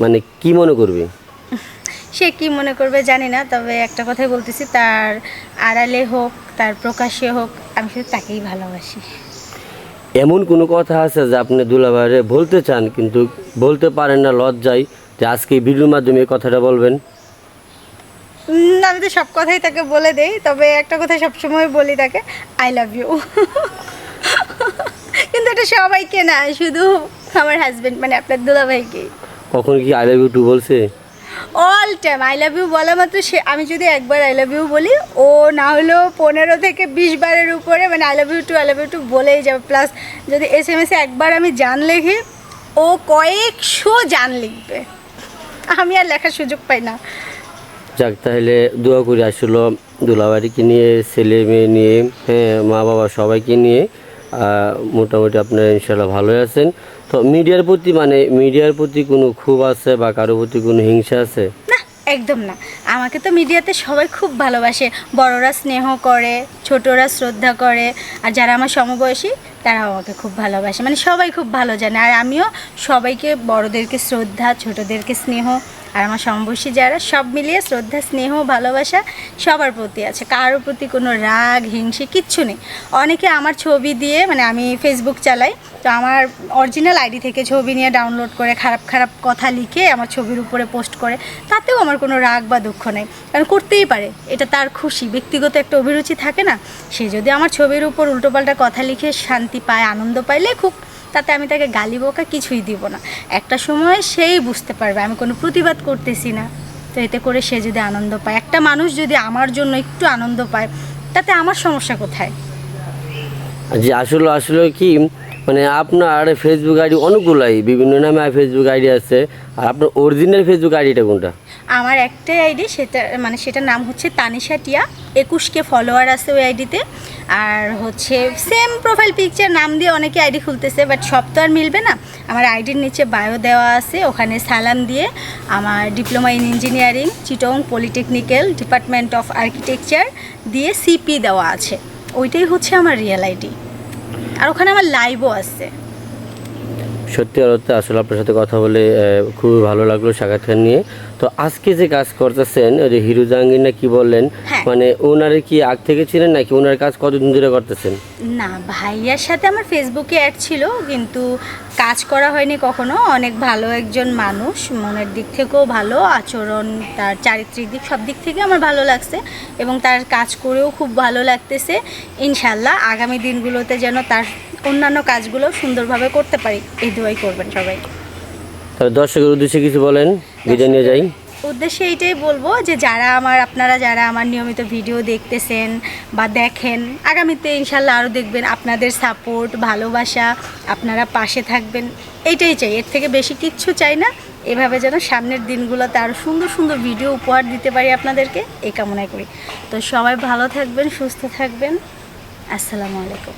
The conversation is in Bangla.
মানে কি মনে করবে? সে কি মনে করবে জানি না, তবে একটা কথাই বলতেছি, তার আড়ালে হোক তার প্রকাশ্যে হোক আমি শুধু তাকেই ভালোবাসি। এমন কোনো কথা আছে যে আপনি দুলাভাইরে বলতে চান কিন্তু বলতে পারেন না লজ্জায়, যে আজকে এই ভিডিওর মাধ্যমে এই কথাটা বলবেন? আমি তো সব কথাই তাকে বলে দেই, তবে একটা কথা সবসময় বলি তাকে, আই লাভ ইউ। কিন্তু এটা সবাইকে না, শুধু আমার হাজবেন্ড মানে আপনার দুলাভাইকে। কখন কি আই লাভ ইউ টু বলছে? All time I love you বলা মাত্র সে, আমি যদি একবার আই লাভ ইউ বলি, ও না হলেও 15 থেকে 20 বারের উপরে মানে আই লাভ ইউ টু বলেই যাবে। প্লাস যদি SMS একবার আমি জান লিখি, ও কয়েকশো জান লিখবে, আমি আর লেখার সুযোগ পাই না। যাক, তাহলে দোয়া করি আসলে দুলাভাইকে নিয়ে, ছেলে মেয়ে নিয়ে, হ্যাঁ, মা বাবা সবাইকে নিয়ে মোটামুটি আপনারা ইনশাল্লাহ ভালোই আছেন। তো মিডিয়ার প্রতি কোনো ক্ষোভ আছে বা কারোর প্রতি কোনো হিংসা আছে? না, একদম না। আমাকে তো মিডিয়াতে সবাই খুব ভালোবাসে, বড়রা স্নেহ করে, ছোটরা শ্রদ্ধা করে, আর যারা আমার সমবয়সী তারাও আমাকে খুব ভালোবাসে, মানে সবাই খুব ভালো জানে। আর আমিও সবাইকে, বড়দেরকে শ্রদ্ধা, ছোটদেরকে স্নেহ, আর আমার সমবয়সী যারা, সব মিলিয়ে শ্রদ্ধা, স্নেহ, ভালোবাসা সবার প্রতি আছে। কারোর প্রতি কোনো রাগ হিংসে কিচ্ছু নেই। অনেকে আমার ছবি দিয়ে, মানে আমি ফেসবুক চালাই, তো আমার অরিজিনাল আইডি থেকে ছবি নিয়ে ডাউনলোড করে খারাপ খারাপ কথা লিখে আমার ছবির উপরে পোস্ট করে, তাতেও আমার কোনো রাগ বা দুঃখ নেই, কারণ করতেই পারে, এটা তার খুশি, ব্যক্তিগত একটা অভিরুচি থাকে না। সে যদি আমার ছবির উপর উল্টোপাল্টা কথা লিখে শান্তি পায়, আনন্দ পায়, লেখুক, তাতে আমি তাকে গালি বকা কিছুই দিব না। একটা সময় সেই বুঝতে পারবে আমি কোনো প্রতিবাদ করতেছি না, তো এতে করে সে যদি আনন্দ পায়, একটা মানুষ যদি আমার জন্য একটু আনন্দ পায়, তাতে আমার সমস্যা কোথায়? যে আসলে কি, মানে আপনার ফেসবুক আইডি অনেকগুলাই, বিভিন্ন নামে ফেসবুক আইডি আছে, আর আপনার অরিজিনাল ফেসবুক আইডিটা কোনটা? আমার একটাই আইডি, সেটার নাম হচ্ছে তানিশা টিয়া, 21K ফলোয়ার আছে ওই আইডিতে। আর হচ্ছে সেম প্রোফাইল পিকচার নাম দিয়ে অনেকে আইডি খুলতেছে, বাট সব তো আর মিলবে না। আমার আইডির নিচে বায়ো দেওয়া আছে, ওখানে সালাম দিয়ে আমার diploma in engineering, Chittagong polytechnical department of architecture দিয়ে CP দেওয়া আছে। ওইটাই হচ্ছে আমার রিয়েল আইডি, আর ওখানে আমার লাইভও আছে। সত্যি অর্থে আসলে আপনার সাথে কথা বলে খুবই ভালো লাগলো সাক্ষাৎকার নিয়ে। তো আজকে যে কাজ করতেছেন, ওই যে হিরো জাহাঙ্গীর না কি বললেন, হ্যাঁ। মানে ওনারে কি আগ থেকে ছিলেন নাকি ওনার কাজ কতদিন ধরে করতেছেন? না, ভাইয়ার সাথে আমার ফেসবুকে অ্যাড ছিল, কিন্তু কাজ করা হয়নি কখনো। অনেক ভালো একজন মানুষ, মনের দিক থেকেও ভালো, আচরণ, তার চারিত্রিক দিক, সব দিক থেকে আমার ভালো লাগছে, এবং তার কাজ করেও খুব ভালো লাগতেছে। ইনশাল্লাহ আগামী দিনগুলোতে যেন তার অন্যান্য কাজগুলো সুন্দরভাবে করতে পারি, এই দোয়াই করবেন সবাই। তবে দর্শকের উদ্দেশ্যে কিছু বলেন, বিদায় নিয়ে যাই। উদ্দেশ্যে এইটাই বলবো যে আপনারা যারা আমার নিয়মিত ভিডিও দেখতেছেন বা দেখেন, আগামীতে ইনশাল্লাহ আরও দেখবেন, আপনাদের সাপোর্ট, ভালোবাসা, আপনারা পাশে থাকবেন, এইটাই চাই, এর থেকে বেশি কিচ্ছু চাই না। এভাবে যেন সামনের দিনগুলোতে আরও সুন্দর সুন্দর ভিডিও উপহার দিতে পারি আপনাদেরকে, এই কামনাই করি। তো সবাই ভালো থাকবেন, সুস্থ থাকবেন। আসসালামু আলাইকুম।